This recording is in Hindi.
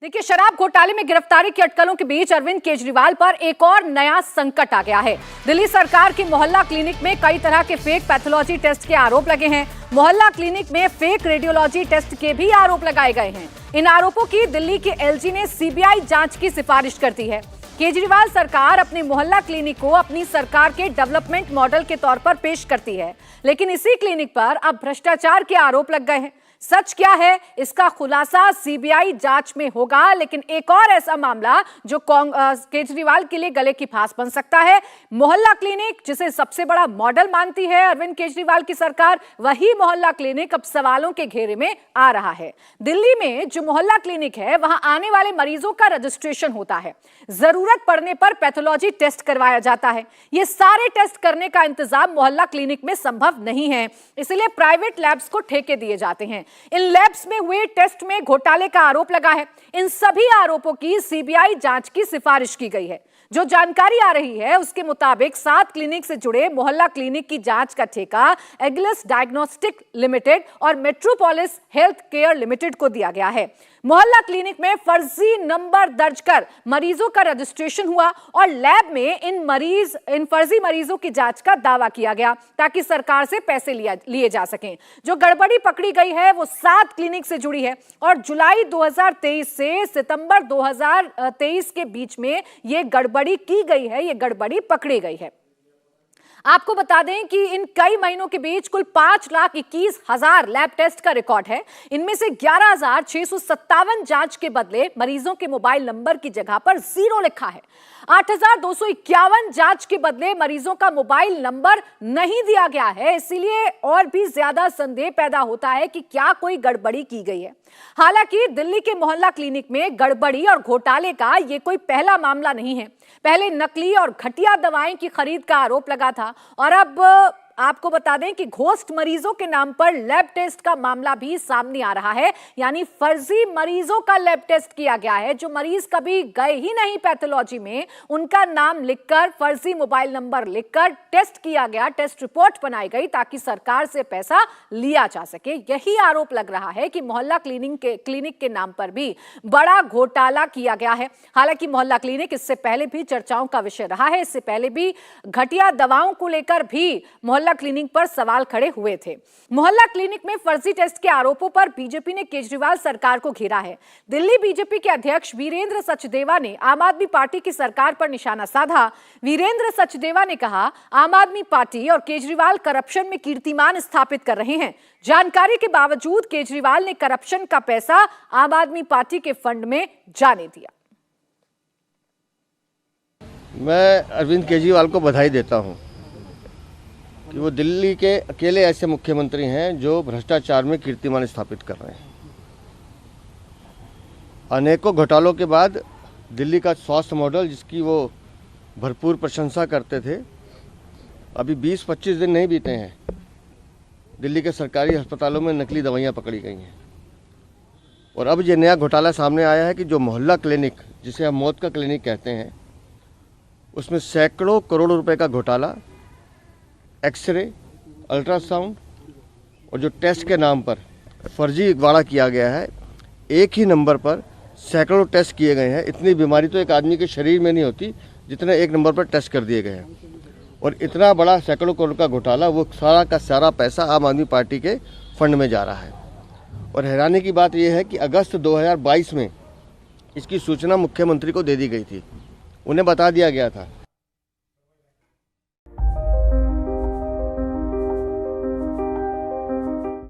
देखिए, शराब घोटाले में गिरफ्तारी की अटकलों के बीच अरविंद केजरीवाल पर एक और नया संकट आ गया है। दिल्ली सरकार की मोहल्ला क्लिनिक में कई तरह के फेक पैथोलॉजी टेस्ट के आरोप लगे हैं। मोहल्ला क्लिनिक में फेक रेडियोलॉजी टेस्ट के भी आरोप लगाए गए हैं। इन आरोपों की दिल्ली के एलजी ने सीबीआई जांच की सिफारिश कर दी है। केजरीवाल सरकार अपने मोहल्ला क्लिनिक को अपनी सरकार के डेवलपमेंट मॉडल के तौर पर पेश करती है, लेकिन इसी क्लिनिक पर अब भ्रष्टाचार के आरोप लग गए हैं। सच क्या है, इसका खुलासा सीबीआई जांच में होगा, लेकिन एक और ऐसा मामला जो केजरीवाल के लिए गले की फांस बन सकता है। मोहल्ला क्लिनिक, जिसे सबसे बड़ा मॉडल मानती है अरविंद केजरीवाल की सरकार, वही मोहल्ला क्लिनिक अब सवालों के घेरे में आ रहा है। दिल्ली में जो मोहल्ला क्लिनिक है, वहां आने वाले मरीजों का रजिस्ट्रेशन होता है। जरूरत पड़ने पर पैथोलॉजी टेस्ट करवाया जाता है। ये सारे टेस्ट करने का इंतजाम मोहल्ला क्लिनिक में संभव नहीं है, इसलिए प्राइवेट लैब्स को ठेके दिए जाते हैं। इन लैब्स में हुए टेस्ट में घोटाले का आरोप लगा है। इन सभी आरोपों की सीबीआई जांच की सिफारिश की गई है। जो जानकारी आ रही है उसके मुताबिक 7 क्लिनिक से जुड़े मोहल्ला क्लिनिक की जांच का ठेका एग्लिस डायग्नोस्टिक लिमिटेड और मेट्रोपोलिस हेल्थ केयर लिमिटेड को दिया गया है। मोहल्ला क्लिनिक में फर्जी नंबर दर्ज कर मरीजों का रजिस्ट्रेशन हुआ और लैब में इन फर्जी मरीजों की जांच का दावा किया गया ताकि सरकार से पैसे लिए जा सकें। जो गड़बड़ी पकड़ी गई है वो 7 क्लिनिक से जुड़ी है और जुलाई 2023 से सितंबर 2023 के बीच में ये गड़बड़ी की गई है, ये गड़बड़ी पकड़ी गई है। आपको बता दें कि इन कई महीनों के बीच कुल 5,21,000 लैब टेस्ट का रिकॉर्ड है। इनमें से 11,657 जांच के बदले मरीजों के मोबाइल नंबर की जगह पर 0 लिखा है। 8,251 जांच के बदले मरीजों का मोबाइल नंबर नहीं दिया गया है। इसीलिए और भी ज्यादा संदेह पैदा होता है कि क्या कोई गड़बड़ी की गई है। हालांकि दिल्ली के मोहल्ला क्लिनिक में गड़बड़ी और घोटाले का यह कोई पहला मामला नहीं है। पहले नकली और घटिया दवाएं की खरीद का आरोप लगा था और अब आपको बता दें कि घोस्ट मरीजों के नाम पर लैब टेस्ट का मामला भी सामने आ रहा है। यानी फर्जी मरीजों का लैब टेस्ट किया गया है। जो मरीज कभी गए ही नहीं पैथोलॉजी में, उनका नाम लिखकर, फर्जी मोबाइल नंबर लिखकर टेस्ट किया गया, टेस्ट रिपोर्ट बनाई गई ताकि सरकार से पैसा लिया जा सके। यही आरोप लग रहा है कि मोहल्ला क्लिनिक के नाम पर भी बड़ा घोटाला किया गया है। हालांकि मोहल्ला क्लिनिक इससे पहले भी चर्चाओं का विषय रहा है। इससे पहले भी घटिया दवाओं को लेकर भी मोहल्ला क्लिनिक पर सवाल खड़े हुए थे। मोहल्ला क्लिनिक में फर्जी टेस्ट के आरोपों पर बीजेपी ने केजरीवाल सरकार को घेरा है। दिल्ली बीजेपी के अध्यक्ष वीरेंद्र सचदेवा ने आम आदमी पार्टी की सरकार पर निशाना साधा। वीरेंद्र सचदेवा ने कहा, आम आदमी पार्टी और केजरीवाल करप्शन में कीर्तिमान स्थापित कर रहे हैं। जानकारी के बावजूद केजरीवाल ने करप्शन का पैसा आम आदमी पार्टी के फंड में जाने दिया। मैं अरविंद केजरीवाल को बधाई देता हूं कि वो दिल्ली के अकेले ऐसे मुख्यमंत्री हैं जो भ्रष्टाचार में कीर्तिमान स्थापित कर रहे हैं। अनेकों घोटालों के बाद दिल्ली का स्वास्थ्य मॉडल, जिसकी वो भरपूर प्रशंसा करते थे, अभी 20-25 दिन नहीं बीते हैं, दिल्ली के सरकारी अस्पतालों में नकली दवाइयाँ पकड़ी गई हैं। और अब ये नया घोटाला सामने आया है कि जो मोहल्ला क्लिनिक, जिसे हम मौत का क्लिनिक कहते हैं, उसमें सैकड़ों करोड़ रुपए का घोटाला, एक्सरे, अल्ट्रासाउंड और जो टेस्ट के नाम पर फर्जी वाड़ा किया गया है। एक ही नंबर पर सैकड़ों टेस्ट किए गए हैं। इतनी बीमारी तो एक आदमी के शरीर में नहीं होती जितने एक नंबर पर टेस्ट कर दिए गए हैं। और इतना बड़ा सैकड़ों करोड़ का घोटाला, वो सारा का सारा पैसा आम आदमी पार्टी के फंड में जा रहा है। और हैरानी की बात यह है कि अगस्त 2022 में इसकी सूचना मुख्यमंत्री को दे दी गई थी। उन्हें बता दिया गया था